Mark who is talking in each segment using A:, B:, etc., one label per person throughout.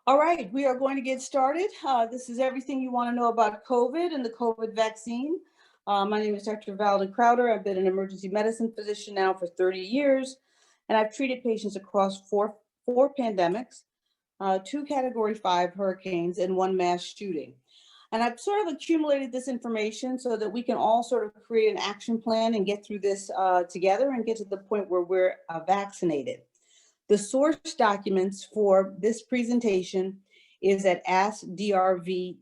A: All right, we are going to get started. This is everything you want to know about COVID and the COVID vaccine. My name is Dr. Valda Crowder. I've been an emergency medicine physician now for 30 years, and I've treated patients across four pandemics, 2 Category 5 hurricanes, and 1 mass shooting. And I've sort of accumulated this information so that we can all sort of create an action plan and get through this together and get to the point where we're vaccinated. The source documents for this presentation is at AskDrV.us.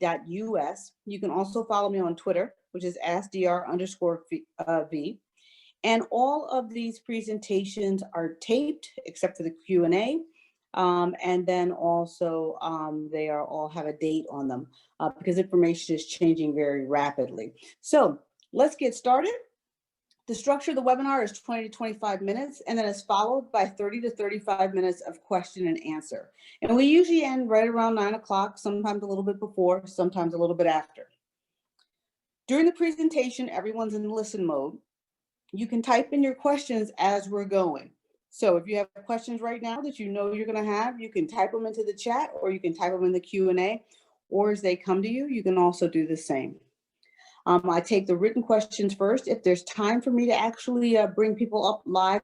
A: You can also follow me on Twitter, which is AskDR_V. And all of these presentations are taped except for the Q&A. And then also they all have a date on them because information is changing very rapidly. So let's get started. The structure of the webinar is 20 to 25 minutes, and then it's followed by 30 to 35 minutes of question and answer. And we usually end right around 9 o'clock, sometimes a little bit before, sometimes a little bit after. During the presentation, everyone's in listen mode. You can type in your questions as we're going. So if you have questions right now that you know you're going to have, you can type them into the chat, or you can type them in the Q&A, or as they come to you, you can also do the same. I take the written questions first. If there's time for me to actually bring people up live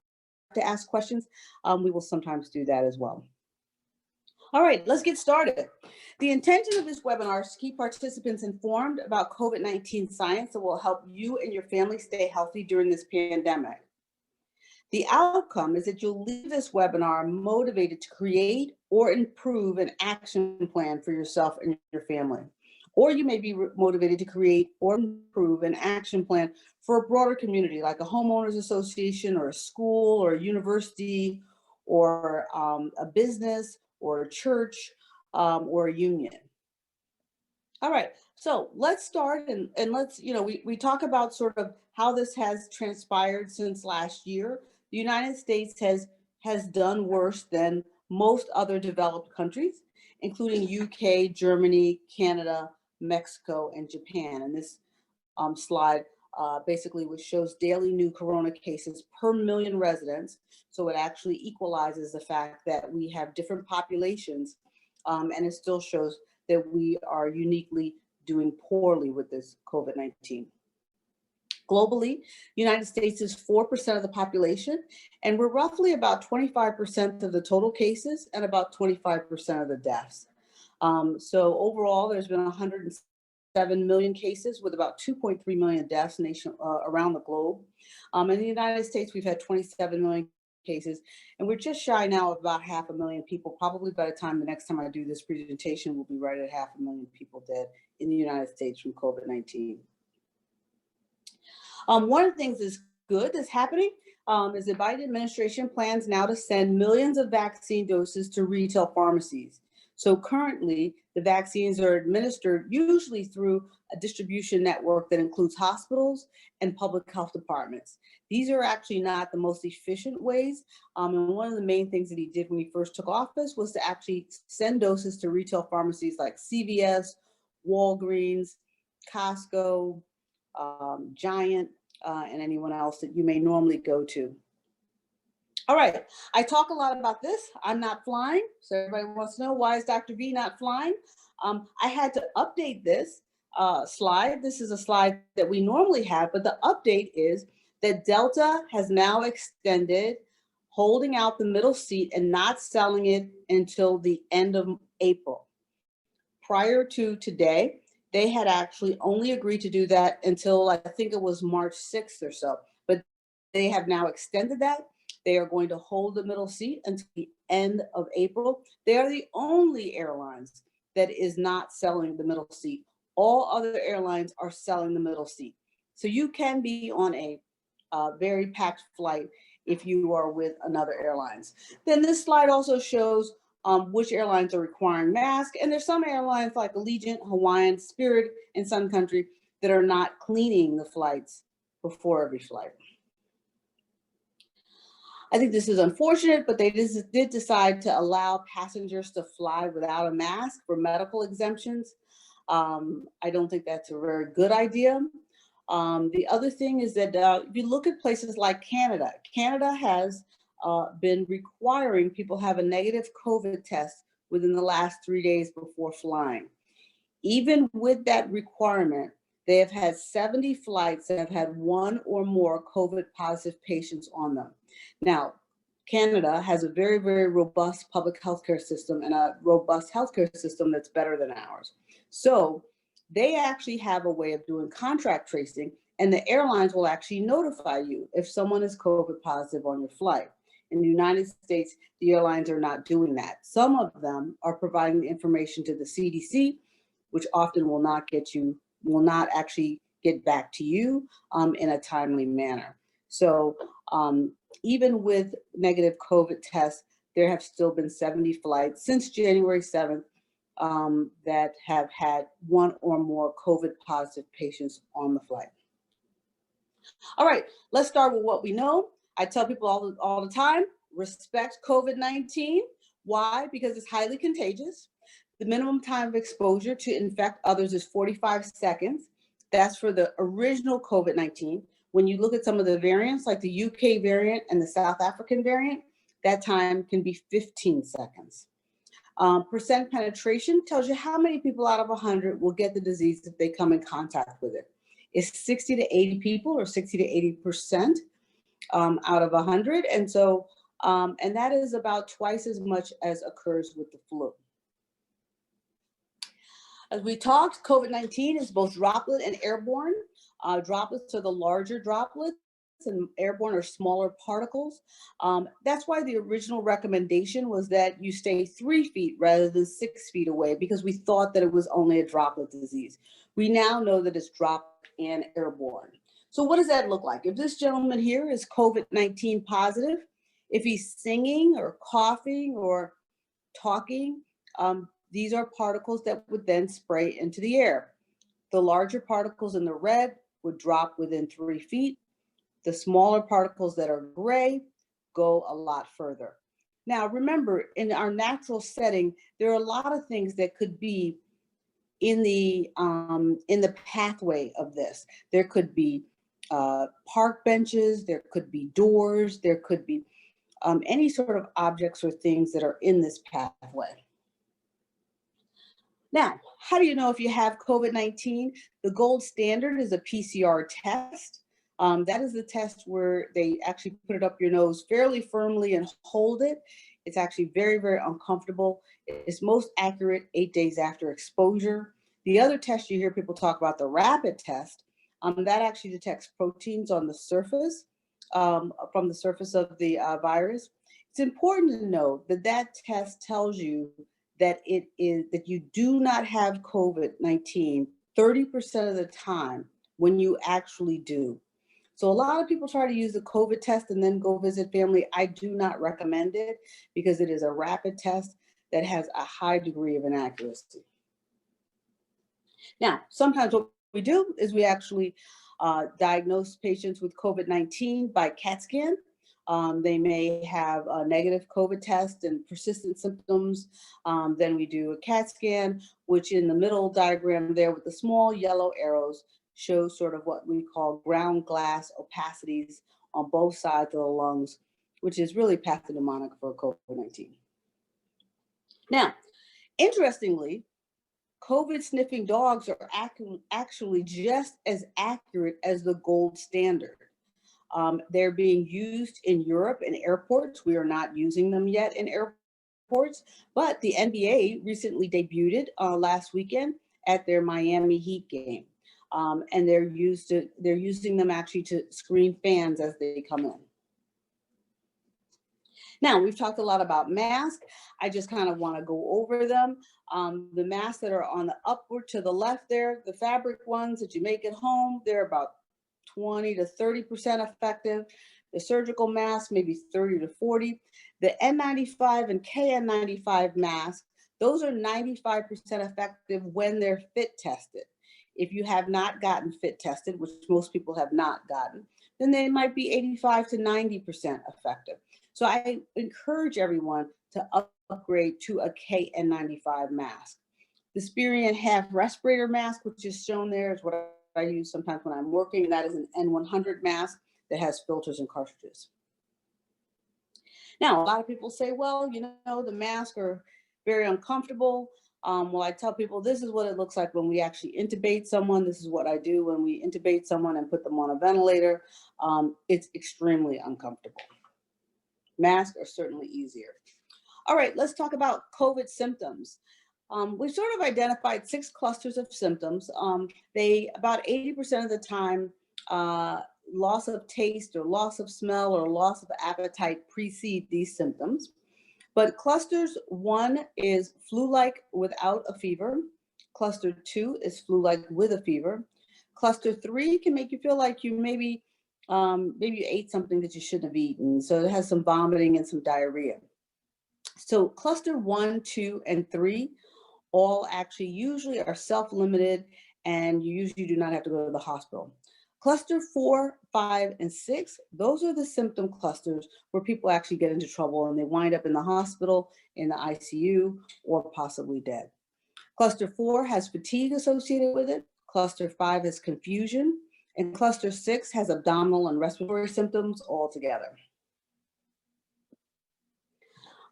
A: to ask questions, we will sometimes do that as well. All right, let's get started. The intention of this webinar is to keep participants informed about COVID-19 science that will help you and your family stay healthy during this pandemic. The outcome is that you'll leave this webinar motivated to create or improve an action plan for yourself and your family. Or you may be motivated to create or improve an action plan for a broader community, like a homeowners association or a school or a university or a business or a church or a union. All right, so let's start and let's, we talk about sort of how this has transpired since last year. The United States has done worse than most other developed countries, including UK, Germany, Canada, Mexico, and Japan. And this slide basically which shows daily new corona cases per million residents. So it actually equalizes the fact that we have different populations, and it still shows that we are uniquely doing poorly with this COVID-19. Globally, the United States is 4% of the population, and we're roughly about 25% of the total cases and about 25% of the deaths. So overall, there's been 107 million cases with about 2.3 million deaths around the globe. In the United States, we've had 27 million cases, and we're just shy now of about 500,000 people. Probably by the time the next time I do this presentation, we'll be right at 500,000 people dead in the United States from COVID-19. One of the things that's good that's happening is the Biden administration plans now to send millions of vaccine doses to retail pharmacies. So currently, the vaccines are administered usually through a distribution network that includes hospitals and public health departments. These are actually not the most efficient ways. And one of the main things that he did when he first took office was to actually send doses to retail pharmacies like CVS, Walgreens, Costco, Giant, and anyone else that you may normally go to. All right, I talk a lot about this. I'm not flying, so everybody wants to know, why is Dr. V not flying? I had to update this slide. This is a slide that we normally have, but the update is that Delta has now extended holding out the middle seat and not selling it until the end of April. Prior to today, they had actually only agreed to do that until I think it was March 6th or so, but they have now extended that. They are going to hold the middle seat until the end of April. They are the only airlines that is not selling the middle seat. All other airlines are selling the middle seat. So you can be on a very packed flight if you are with another airlines. Then this slide also shows which airlines are requiring masks. And there's some airlines like Allegiant, Hawaiian, Spirit, and Sun Country that are not cleaning the flights before every flight. I think this is unfortunate, but they did decide to allow passengers to fly without a mask for medical exemptions. I don't think that's a very good idea. The other thing is that if you look at places like Canada, Canada has been requiring people have a negative COVID test within the last 3 days before flying. Even with that requirement, they have had 70 flights that have had one or more COVID positive patients on them. Now, Canada has a very, very robust public healthcare system and a robust healthcare system that's better than ours. So they actually have a way of doing contract tracing, and the airlines will actually notify you if someone is COVID positive on your flight. In the United States, the airlines are not doing that. Some of them are providing the information to the CDC, which often will not actually get back to you in a timely manner. So even with negative COVID tests, there have still been 70 flights since January 7th that have had one or more COVID positive patients on the flight. All right, let's start with what we know. I tell people all the time, respect COVID-19. Why? Because it's highly contagious. The minimum time of exposure to infect others is 45 seconds. That's for the original COVID-19. When you look at some of the variants, like the UK variant and the South African variant, that time can be 15 seconds. Percent penetration tells you how many people out of 100 will get the disease if they come in contact with it. It's 60 to 80 people, or 60 to 80% out of 100. And so, and that is about twice as much as occurs with the flu. As we talked, COVID-19 is both droplet and airborne. Droplets are the larger droplets, and airborne are smaller particles. That's why the original recommendation was that you stay 3 feet rather than 6 feet away, because we thought that it was only a droplet disease. We now know that it's droplet and airborne. So what does that look like? If this gentleman here is COVID-19 positive, if he's singing or coughing or talking, these are particles that would then spray into the air. The larger particles in the red would drop within 3 feet. The smaller particles that are gray go a lot further. Now, remember, in our natural setting, there are a lot of things that could be in the pathway of this. There could be park benches, there could be doors, there could be any sort of objects or things that are in this pathway. Now, how do you know if you have COVID-19? The gold standard is a PCR test. That is the test where they actually put it up your nose fairly firmly and hold it. It's actually very, very uncomfortable. It's most accurate 8 days after exposure. The other test you hear people talk about, the rapid test, that actually detects proteins on the surface, from the surface of the virus. It's important to know that that test tells you that that you do not have COVID-19 30% of the time when you actually do. So a lot of people try to use the COVID test and then go visit family. I do not recommend it, because it is a rapid test that has a high degree of inaccuracy. Now, sometimes what we do is we actually diagnose patients with COVID-19 by CAT scan. They may have a negative COVID test and persistent symptoms. Then we do a CAT scan, which in the middle diagram there with the small yellow arrows shows sort of what we call ground glass opacities on both sides of the lungs, which is really pathognomonic for COVID-19. Now, interestingly, COVID sniffing dogs are actually just as accurate as the gold standard. They're being used in Europe in airports. We are not using them yet in airports, but the NBA recently debuted last weekend at their Miami Heat game. And they're using them actually to screen fans as they come in. Now, we've talked a lot about masks. I just kind of want to go over them. The masks that are on the upward to the left there, the fabric ones that you make at home, they're about 20 to 30% effective. The surgical mask, maybe 30 to 40. The N95 and KN95 masks, those are 95% effective when they're fit tested. If you have not gotten fit tested, which most people have not gotten, then they might be 85 to 90% effective. So I encourage everyone to upgrade to a KN95 mask. The Spirion half respirator mask, which is shown there, is what I use sometimes when I'm working, and that is an N100 mask that has filters and cartridges. Now, a lot of people say, well, you know, the masks are very uncomfortable. Well, I tell people this is what it looks like when we actually intubate someone. This is what I do when we intubate someone and put them on a ventilator. It's extremely uncomfortable. Masks are certainly easier. All right, let's talk about COVID symptoms. We've sort of identified 6 clusters of symptoms. About 80% of the time, loss of taste or loss of smell or loss of appetite precede these symptoms. But clusters 1 is flu-like without a fever. Cluster 2 is flu-like with a fever. Cluster 3 can make you feel like you maybe you ate something that you shouldn't have eaten. So it has some vomiting and some diarrhea. So cluster 1, 2, and 3 all actually usually are self-limited, and you usually do not have to go to the hospital. Cluster 4, 5, and 6, those are the symptom clusters where people actually get into trouble and they wind up in the hospital, in the ICU, or possibly dead. Cluster 4 has fatigue associated with it. Cluster 5 has confusion, and cluster 6 has abdominal and respiratory symptoms all together.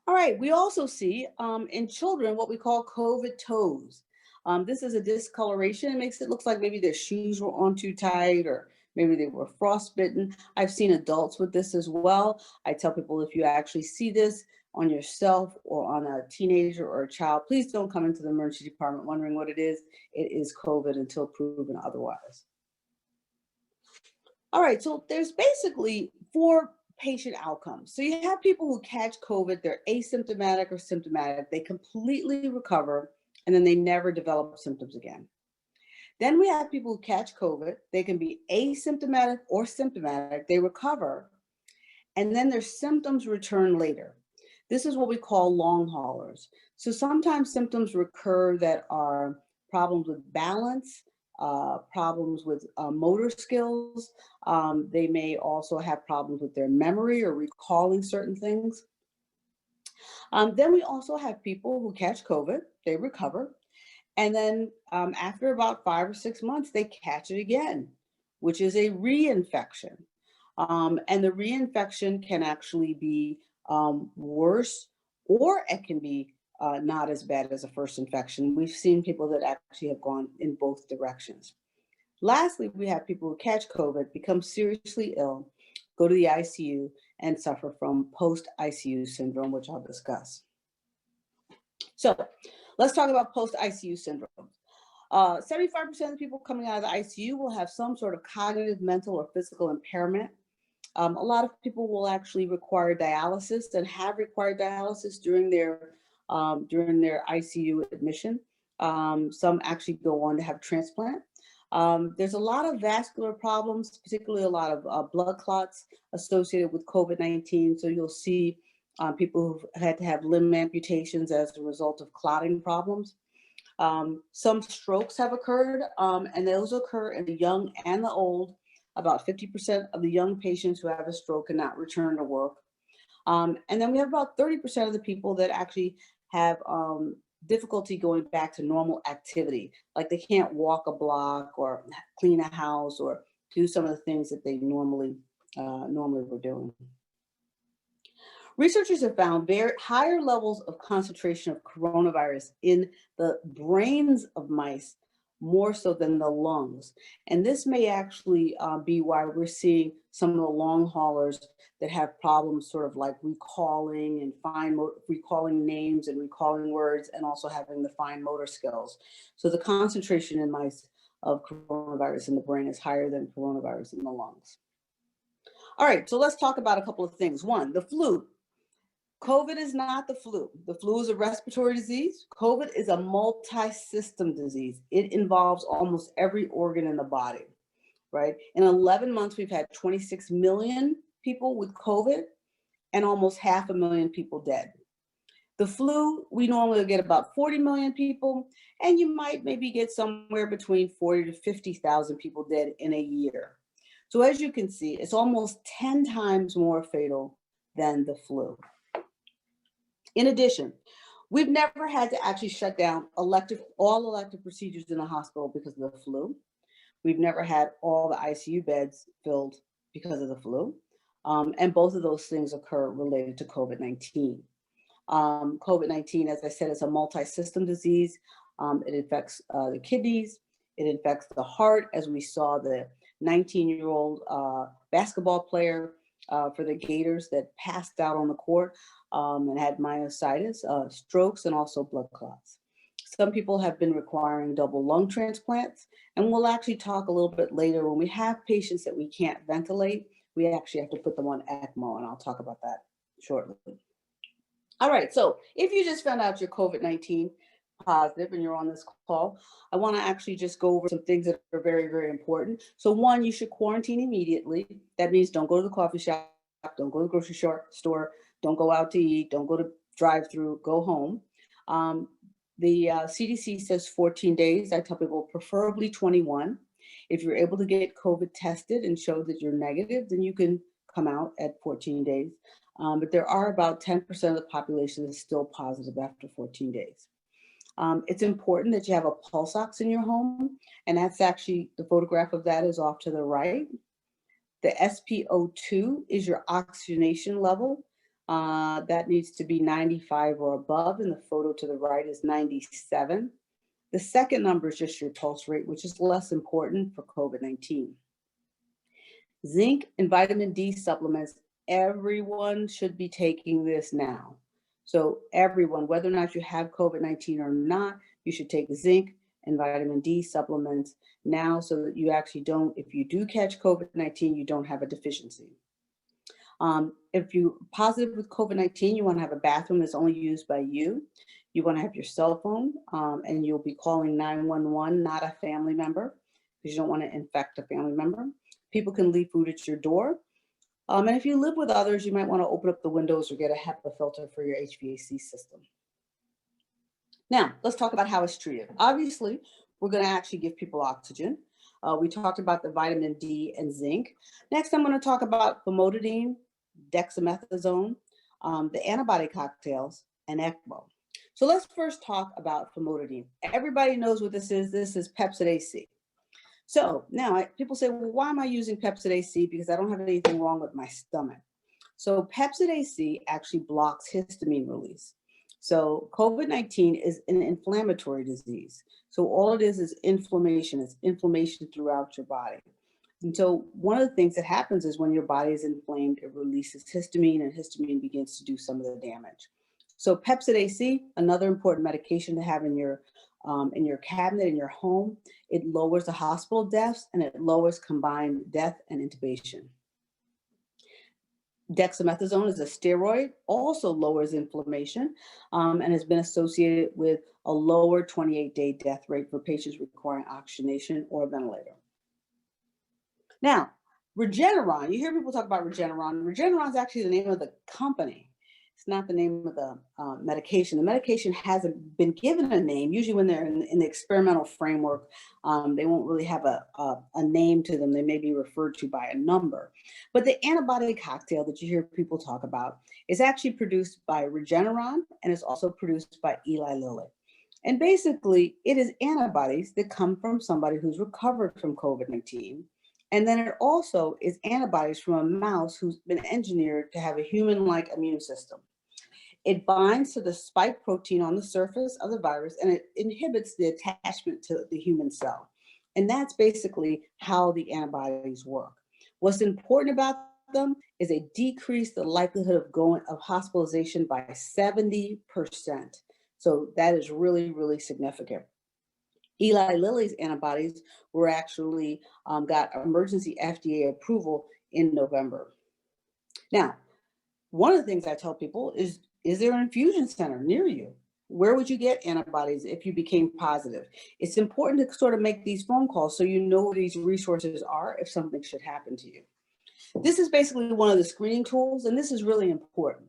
A: All right, we also see in children what we call COVID toes. This is a discoloration. It makes it look like maybe their shoes were on too tight, or maybe they were frostbitten. I've seen adults with this as well. I tell people, if you actually see this on yourself or on a teenager or a child, please don't come into the emergency department wondering what it is. It is COVID until proven otherwise. All right, so there's basically 4 patient outcomes. So you have people who catch COVID, they're asymptomatic or symptomatic, they completely recover, and then they never develop symptoms again. Then we have people who catch COVID, they can be asymptomatic or symptomatic, they recover, and then their symptoms return later. This is what we call long haulers. So sometimes symptoms recur that are problems with balance, problems with motor skills. They may also have problems with their memory or recalling certain things. Then we also have people who catch COVID, they recover, and then after about 5 or 6 months, they catch it again, which is a reinfection. And the reinfection can actually be worse, or it can be not as bad as a first infection. We've seen people that actually have gone in both directions. Lastly, we have people who catch COVID, become seriously ill, go to the ICU, and suffer from post-ICU syndrome, which I'll discuss. So let's talk about post-ICU syndrome. 75% of the people coming out of the ICU will have some sort of cognitive, mental, or physical impairment. A lot of people will actually require dialysis and have required dialysis during their ICU admission. Some actually go on to have transplant. There's a lot of vascular problems, particularly a lot of blood clots associated with COVID-19. So you'll see people who've had to have limb amputations as a result of clotting problems. Some strokes have occurred, and those occur in the young and the old. About 50% of the young patients who have a stroke cannot return to work. And then we have about 30% of the people that actually have difficulty going back to normal activity, like they can't walk a block or clean a house or do some of the things that they normally were doing. Researchers have found very higher levels of concentration of coronavirus in the brains of mice, more so than the lungs. And this may actually be why we're seeing some of the long haulers that have problems sort of like recalling and recalling names and recalling words, and also having the fine motor skills. So the concentration in mice of coronavirus in the brain is higher than coronavirus in the lungs. All right, so let's talk about a couple of things. One, the flu. COVID is not the flu. The flu is a respiratory disease. COVID is a multisystem disease. It involves almost every organ in the body, right? In 11 months, we've had 26 million people with COVID and almost 500,000 people dead. The flu, we normally get about 40 million people, and you might maybe get somewhere between 40 to 50,000 people dead in a year. So as you can see, it's almost 10 times more fatal than the flu. In addition, we've never had to actually shut down all elective procedures in the hospital because of the flu. We've never had all the ICU beds filled because of the flu. And both of those things occur related to COVID-19. COVID-19, as I said, is a multisystem disease. It infects the kidneys, it infects the heart, as we saw the 19-year-old basketball player for the Gators that passed out on the court and had myositis, strokes, and also blood clots. Some people have been requiring double lung transplants, and we'll actually talk a little bit later when we have patients that we can't ventilate, we actually have to put them on ECMO, and I'll talk about that shortly. All right, so if you just found out you're COVID-19 positive and you're on this call, I want to actually just go over some things that are very, very important. So one, you should quarantine immediately. That means don't go to the coffee shop, don't go to the grocery store, don't go out to eat, don't go to drive-through, go home. The CDC says 14 days. I tell people preferably 21. If you're able to get COVID tested and show that you're negative, then you can come out at 14 days. But there are about 10% of the population that's still positive after 14 days. It's important that you have a pulse ox in your home, and that's actually, the photograph of that is off to the right. The SpO2 is your oxygenation level. That needs to be 95 or above, and the photo to the right is 97. The second number is just your pulse rate, which is less important for COVID-19. Zinc and vitamin D supplements, everyone should be taking this now. So everyone, whether or not you have COVID-19 or not, you should take zinc and vitamin D supplements now so that you actually don't, if you do catch COVID-19, you don't have a deficiency. If you're positive with COVID-19, you want to have a bathroom that's only used by you. You want to have your cell phone, and you'll be calling 911, not a family member, because you don't want to infect a family member. People can leave food at your door. And if you live with others, you might want to open up the windows or get a HEPA filter for your HVAC system. Now, let's talk about how it's treated. Obviously, we're going to actually give people oxygen. We talked about the vitamin D and zinc. Next, I'm going to talk about famotidine, dexamethasone, the antibody cocktails, and ECMO. So let's first talk about famotidine. Everybody knows what this is. This is Pepcid AC. So now people say, well, why am I using Pepcid AC? Because I don't have anything wrong with my stomach. So Pepcid AC actually blocks histamine release. So COVID-19 is an inflammatory disease. So all it is inflammation. It's inflammation throughout your body. And so one of the things that happens is when your body is inflamed, it releases histamine, and histamine begins to do some of the damage. So Pepcid AC, another important medication to have in your cabinet, in your home. It lowers the hospital deaths, and it lowers combined death and intubation. Dexamethasone is a steroid, also lowers inflammation, and has been associated with a lower 28-day death rate for patients requiring oxygenation or a ventilator. Now, Regeneron, you hear people talk about Regeneron. Regeneron is actually the name of the company. It's not the name of the medication. The medication hasn't been given a name. Usually when they're in the experimental framework, they won't really have a name to them. They may be referred to by a number. But the antibody cocktail that you hear people talk about is actually produced by Regeneron, and it's also produced by Eli Lilly. And basically, it is antibodies that come from somebody who's recovered from COVID-19. And then it also is antibodies from a mouse who's been engineered to have a human-like immune system. It binds to the spike protein on the surface of the virus, and it inhibits the attachment to the human cell. And that's basically how the antibodies work. What's important about them is they decrease the likelihood of hospitalization by 70%. So that is really, really significant. Eli Lilly's antibodies were actually got emergency FDA approval in November. Now, one of the things I tell people is there an infusion center near you? Where would you get antibodies if you became positive? It's important to sort of make these phone calls so you know where these resources are if something should happen to you. This is basically one of the screening tools, and this is really important.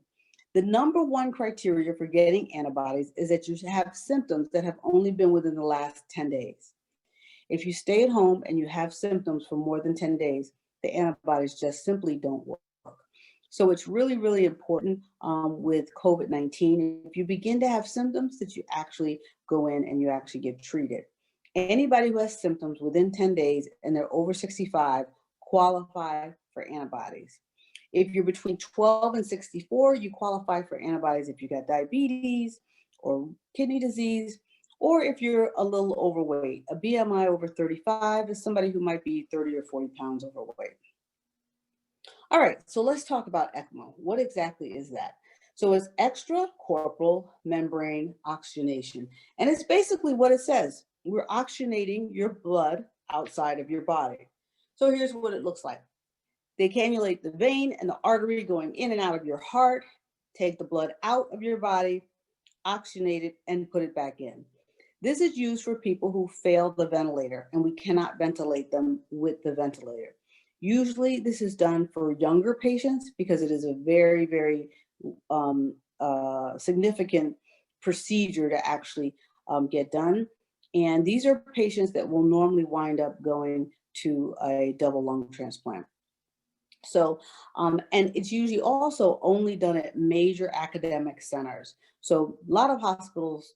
A: The number one criteria for getting antibodies is that you have symptoms that have only been within the last 10 days. If you stay at home and you have symptoms for more than 10 days, the antibodies just simply don't work. So it's really, really important with COVID-19. If you begin to have symptoms, that you actually go in and you actually get treated. Anybody who has symptoms within 10 days and they're over 65 qualify for antibodies. If you're between 12 and 64, you qualify for antibodies if you got diabetes or kidney disease, or if you're a little overweight. A BMI over 35 is somebody who might be 30 or 40 pounds overweight. All right, so let's talk about ECMO. What exactly is that? So it's extracorporeal membrane oxygenation. And it's basically what it says. We're oxygenating your blood outside of your body. So here's what it looks like. They cannulate the vein and the artery going in and out of your heart, take the blood out of your body, oxygenate it, and put it back in. This is used for people who fail the ventilator, and we cannot ventilate them with the ventilator. Usually this is done for younger patients because it is a very, very significant procedure to actually get done. And these are patients that will normally wind up going to a double lung transplant. So, and it's usually also only done at major academic centers. So a lot of hospitals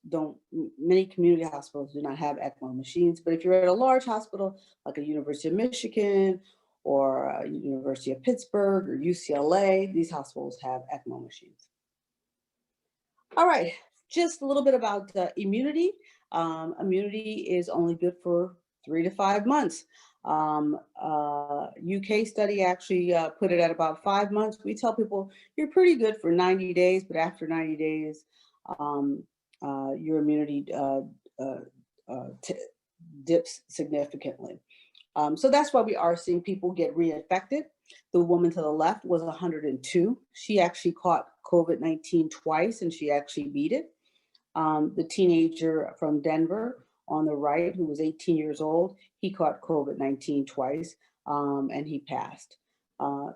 A: many community hospitals do not have ECMO machines, but if you're at a large hospital, like a University of Michigan or University of Pittsburgh or UCLA, these hospitals have ECMO machines. All right, just a little bit about immunity. Immunity is only good for 3 to 5 months. UK study actually put it at about 5 months. We tell people you're pretty good for 90 days, but after 90 days, your immunity dips significantly. So that's why we are seeing people get reinfected. The woman to the left was 102. She actually caught COVID-19 twice and she actually beat it. The teenager from Denver on the right, who was 18 years old, he caught COVID-19 twice and he passed.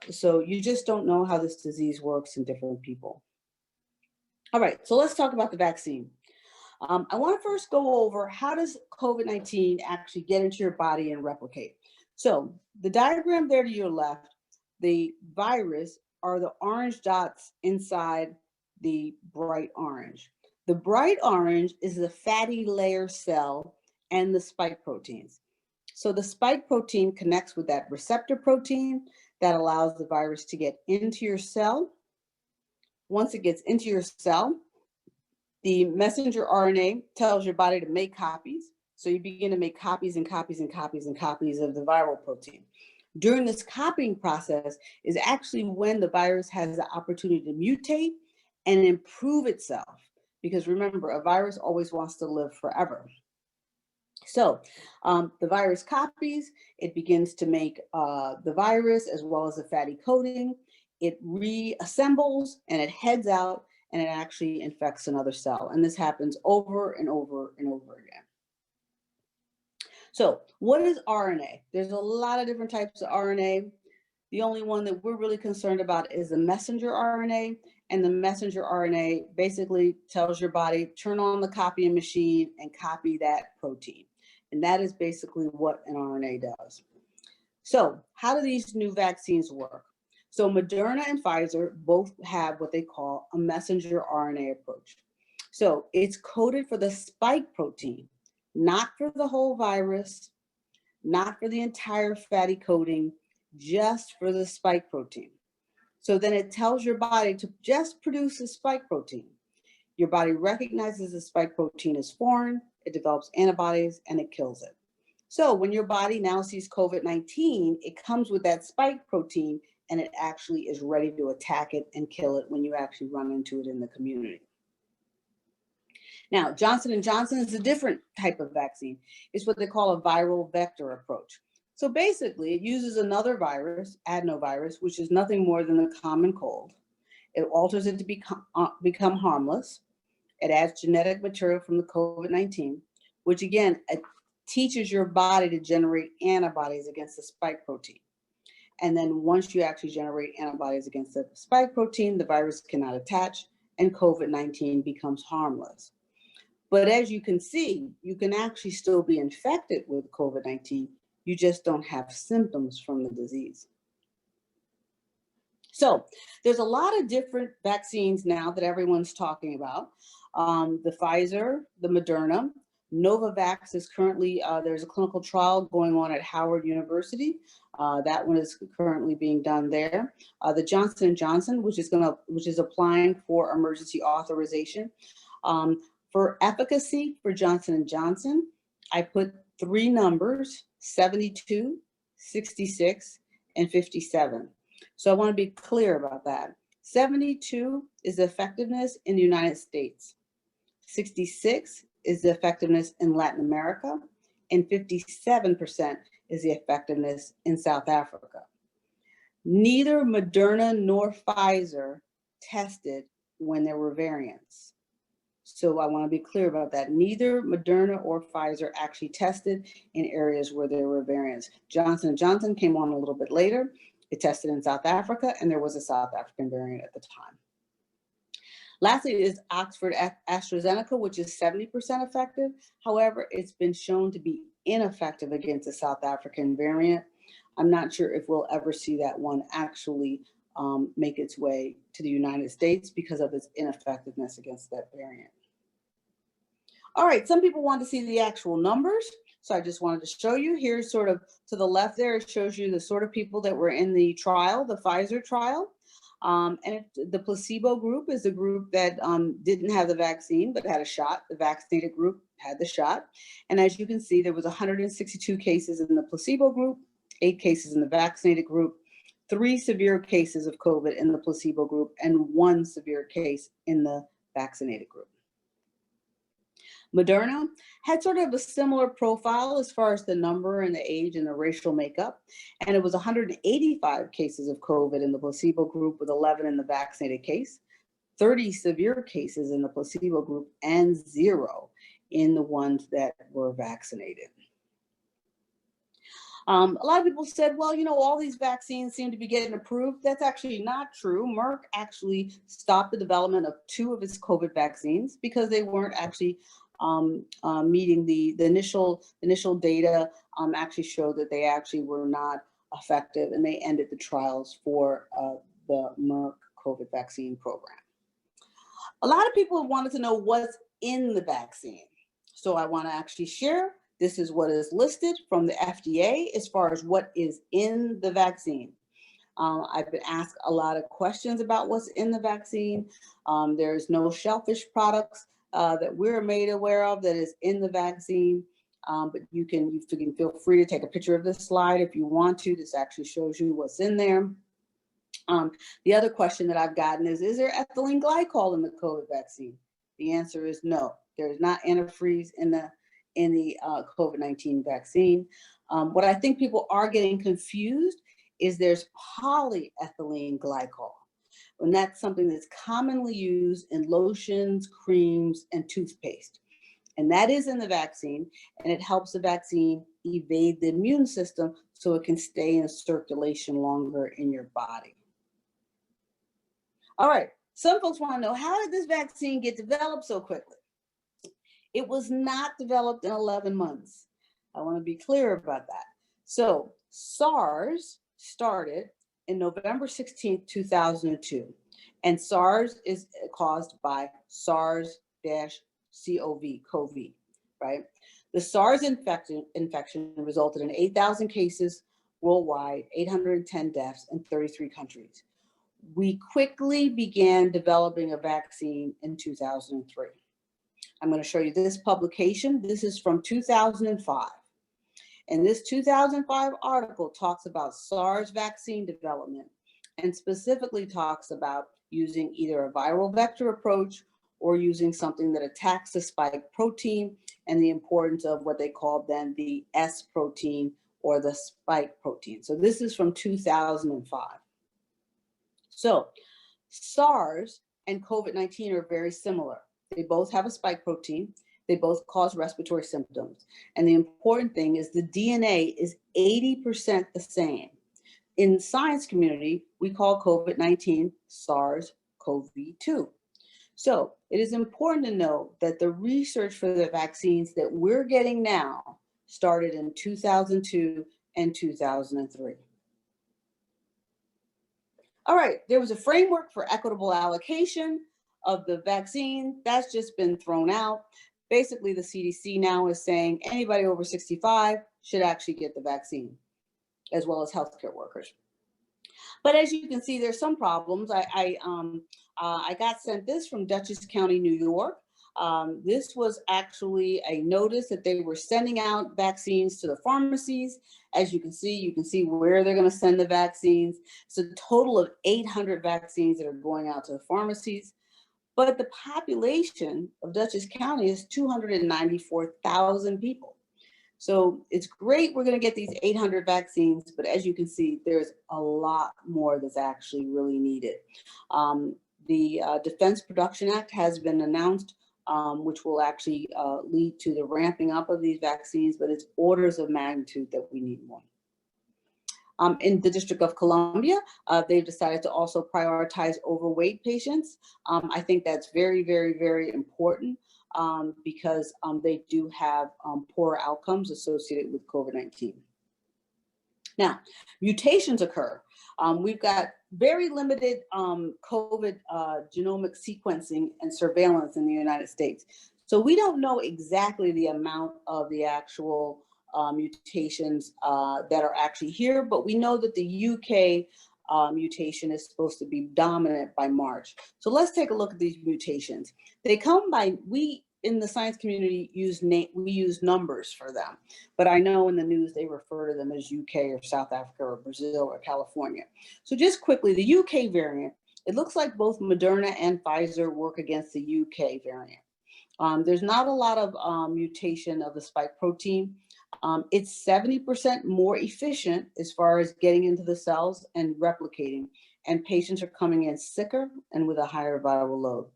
A: So you just don't know how this disease works in different people. All right, so let's talk about the vaccine. I want to first go over how does COVID-19 actually get into your body and replicate. So the diagram there to your left, the virus are the orange dots inside the bright orange. The bright orange is the fatty layer cell and the spike proteins. So the spike protein connects with that receptor protein that allows the virus to get into your cell. Once it gets into your cell, the messenger RNA tells your body to make copies. So you begin to make copies and copies and copies and copies of the viral protein. During this copying process is actually when the virus has the opportunity to mutate and improve itself. Because remember, a virus always wants to live forever. So the virus copies, it begins to make the virus as well as the fatty coating. It reassembles and it heads out and it actually infects another cell. And this happens over and over and over again. So what is RNA? There's a lot of different types of RNA. The only one that we're really concerned about is the messenger RNA. And the messenger RNA basically tells your body, turn on the copying machine and copy that protein. And that is basically what an RNA does. So how do these new vaccines work? So Moderna and Pfizer both have what they call a messenger RNA approach. So it's coded for the spike protein, not for the whole virus, not for the entire fatty coating, just for the spike protein. So then it tells your body to just produce the spike protein. Your body recognizes the spike protein as foreign, it develops antibodies, and it kills it. So when your body now sees COVID-19, it comes with that spike protein and it actually is ready to attack it and kill it when you actually run into it in the community. Now, Johnson & Johnson is a different type of vaccine. It's what they call a viral vector approach. So basically, it uses another virus, adenovirus, which is nothing more than a common cold. It alters it to become harmless. It adds genetic material from the COVID-19, which again, it teaches your body to generate antibodies against the spike protein. And then once you actually generate antibodies against the spike protein, the virus cannot attach and COVID-19 becomes harmless. But as you can see, you can actually still be infected with COVID-19. You just don't have symptoms from the disease. So there's a lot of different vaccines now that everyone's talking about. The Pfizer, the Moderna, Novavax is currently, there's a clinical trial going on at Howard University That one is currently being done there. The Johnson & Johnson, which is applying for emergency authorization. For efficacy for Johnson & Johnson, I put 3 numbers, 72, 66, and 57. So I want to be clear about that. 72 is the effectiveness in the United States. 66 is the effectiveness in Latin America, and 57% is the effectiveness in South Africa. Neither Moderna nor Pfizer tested when there were variants. So I want to be clear about that. Neither Moderna or Pfizer actually tested in areas where there were variants. Johnson & Johnson came on a little bit later. It tested in South Africa, and there was a South African variant at the time. Lastly is Oxford AstraZeneca, which is 70% effective. However, it's been shown to be ineffective against the South African variant. I'm not sure if we'll ever see that one actually make its way to the United States because of its ineffectiveness against that variant. All right, some people want to see the actual numbers, so I just wanted to show you. Here's sort of to the left there, it shows you the sort of people that were in the trial, the Pfizer trial. The placebo group is the group that didn't have the vaccine but had a shot. The vaccinated group had the shot. And as you can see, there was 162 cases in the placebo group, 8 cases in the vaccinated group, 3 severe cases of COVID in the placebo group, and 1 severe case in the vaccinated group. Moderna had sort of a similar profile as far as the number and the age and the racial makeup. And it was 185 cases of COVID in the placebo group with 11 in the vaccinated case, 30 severe cases in the placebo group, and 0 in the ones that were vaccinated. A lot of people said, well, you know, all these vaccines seem to be getting approved. That's actually not true. Merck actually stopped the development of 2 of its COVID vaccines because they weren't actually meeting the initial data actually showed that they actually were not effective, and they ended the trials for the Merck COVID vaccine program. A lot of people wanted to know what's in the vaccine. So I want to actually share. This is what is listed from the FDA as far as what is in the vaccine. I've been asked a lot of questions about what's in the vaccine. There's no shellfish products that we're made aware of that is in the vaccine, but you can feel free to take a picture of this slide if you want to. This actually shows you what's in there. The other question that I've gotten is there ethylene glycol in the COVID vaccine? The answer is no. There's not antifreeze in the COVID-19 vaccine. What I think people are getting confused is there's polyethylene glycol. And that's something that's commonly used in lotions, creams, and toothpaste. And that is in the vaccine, and it helps the vaccine evade the immune system so it can stay in circulation longer in your body. All right, some folks want to know, how did this vaccine get developed so quickly? It was not developed in 11 months. I want to be clear about that. So SARS started in November 16th, 2002. And SARS is caused by SARS-CoV, right? The SARS infection resulted in 8,000 cases worldwide, 810 deaths in 33 countries. We quickly began developing a vaccine in 2003. I'm going to show you this publication. This is from 2005. And this 2005 article talks about SARS vaccine development and specifically talks about using either a viral vector approach or using something that attacks the spike protein and the importance of what they called then the S protein or the spike protein. So this is from 2005. So SARS and COVID-19 are very similar. They both have a spike protein. They both cause respiratory symptoms. And the important thing is the DNA is 80% the same. In the science community, we call COVID-19 SARS-CoV-2. So it is important to know that the research for the vaccines that we're getting now started in 2002 and 2003. All right, there was a framework for equitable allocation of the vaccine. That's just been thrown out. Basically, the CDC now is saying anybody over 65 should actually get the vaccine. as well as healthcare workers. But as you can see, there's some problems. I got sent this from Dutchess County, New York. This was actually a notice that they were sending out vaccines to the pharmacies. As you can see where they're going to send the vaccines. It's a total of 800 vaccines that are going out to the pharmacies. But the population of Dutchess County is 294,000 people. So it's great we're going to get these 800 vaccines, but as you can see, there's a lot more that's actually really needed. The Defense Production Act has been announced, which will actually lead to the ramping up of these vaccines, but it's orders of magnitude that we need more. In the District of Columbia, they've decided to also prioritize overweight patients. I think that's very, very, very important because they do have poor outcomes associated with COVID-19. Now, mutations occur. We've got very limited COVID genomic sequencing and surveillance in the United States. So we don't know exactly the amount of the actual mutations that are actually here, but we know that the UK mutation is supposed to be dominant by March. So let's take a look at these mutations. They come by, we in the science community we use numbers for them, but I know in the news they refer to them as UK or South Africa or Brazil or California. So just quickly, the UK variant, it looks like both Moderna and Pfizer work against the UK variant. There's not a lot of mutation of the spike protein. It's 70% more efficient as far as getting into the cells and replicating, and patients are coming in sicker and with a higher viral load.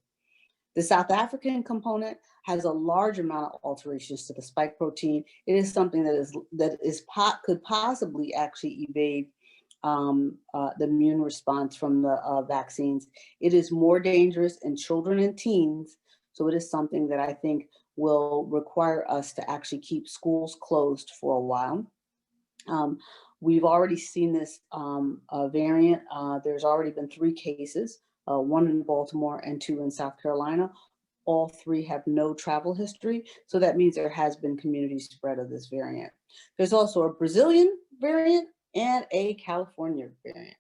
A: The South African component has a large amount of alterations to the spike protein. It is something that could possibly actually evade the immune response from the vaccines. It is more dangerous in children and teens, so it is something that I think will require us to actually keep schools closed for a while. We've already seen this variant. There's already been 3 cases, 1 in Baltimore and 2 in South Carolina. All 3 have no travel history, so that means there has been community spread of this variant. There's also a Brazilian variant and a California variant.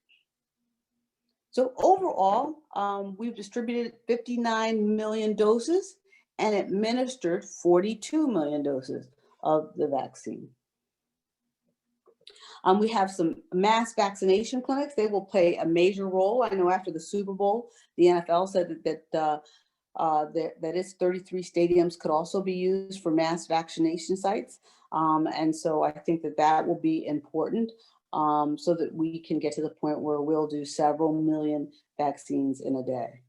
A: So overall, we've distributed 59 million doses and administered 42 million doses of the vaccine. We have some mass vaccination clinics. They will play a major role. I know after the Super Bowl, the NFL said that its 33 stadiums could also be used for mass vaccination sites. And so I think that will be important so that we can get to the point where we'll do several million vaccines in a day.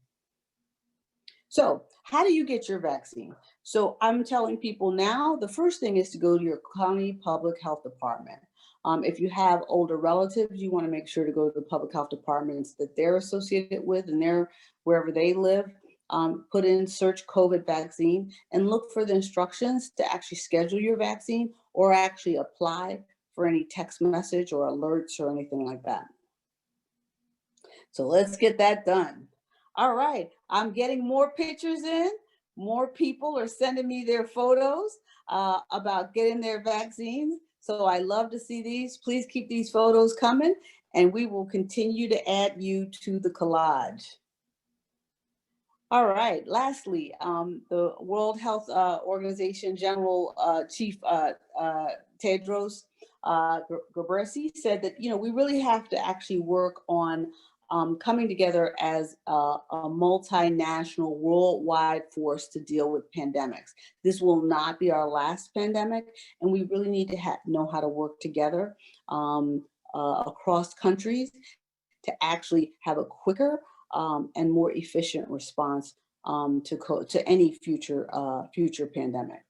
A: So how do you get your vaccine? So I'm telling people now, the first thing is to go to your county public health department. If you have older relatives, you want to make sure to go to the public health departments that they're associated with and wherever they live. Put in search COVID vaccine and look for the instructions to actually schedule your vaccine or actually apply for any text message or alerts or anything like that. So let's get that done. All right, I'm getting more pictures in. More people are sending me their photos about getting their vaccines. So I love to see these. Please keep these photos coming and we will continue to add you to the collage. All right, lastly, the World Health Organization General Chief Tedros Ghebreyesus said that, we really have to actually work on coming together as a multinational worldwide force to deal with pandemics. This will not be our last pandemic, and we really need to know how to work together across countries to actually have a quicker and more efficient response to any future pandemic.